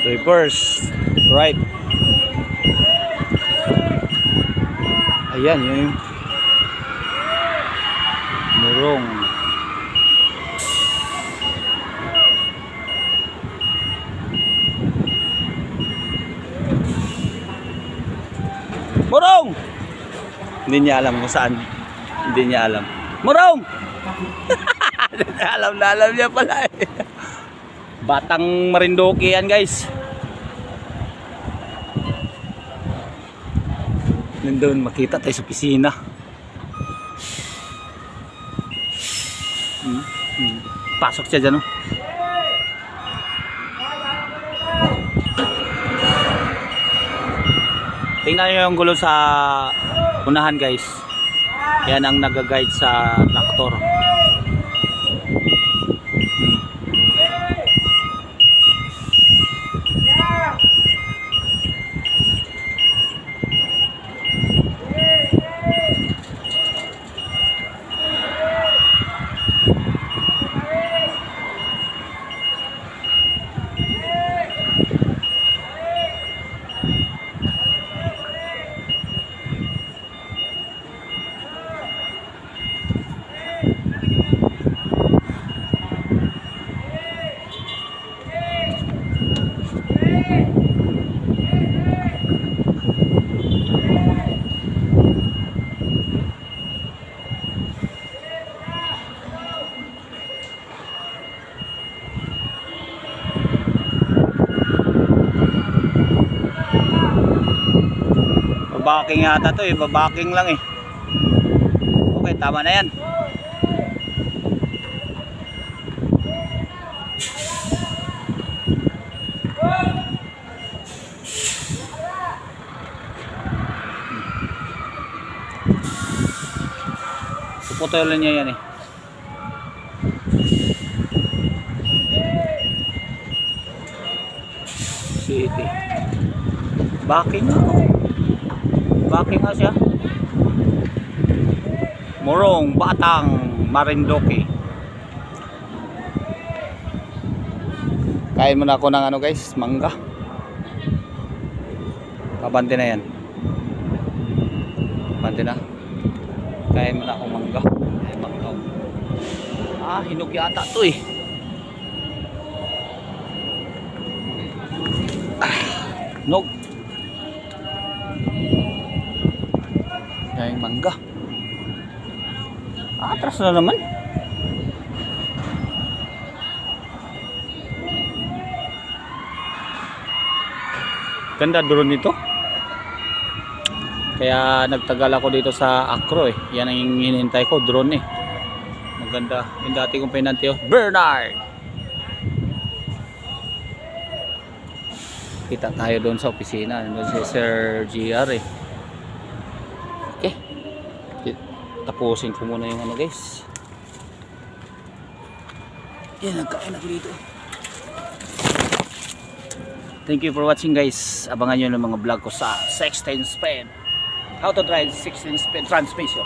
Reverse right. Ayan yung Morong. Morong! Hindi niya alam kung saan. Hindi niya alam. Morong! Alam na alam niya pala eh. Batang Marinduque yan guys. Nandun makita tayo sa pisina. Pasok siya dyan, no? Tingnan nyo yung gulo sa unahan guys. Yan ang nag-guide sa traktor. Babaking yata to eh, babaking lang eh. Okay, tama na yan. Puputulan niya yan eh. City. Baking nga. Baking nga siya. Morong, Batang, Marinduque. Kain muna ako ng ano guys, mangga. Kabante na yan. Kabante na. Kain muna ako mangga. Ay, mangga. Ah, hinog yata to eh. Hinog. Yung mangga. Atras na naman. Ganda drone nito. Kaya nagtagal ako dito sa Acro eh. Yan ang hinihintay ko, drone eh. Maganda. Yung dati kong pinanti oh, Bernard. Kita tayo doon sa opisina. Doon si Sir GR eh. Okay. Tapusin ko muna yung ano guys. Yan, nagkain ako dito. Thank you for watching guys. Abangan nyo ng mga vlog ko sa 16 speed. How to drive 16 speed transmission.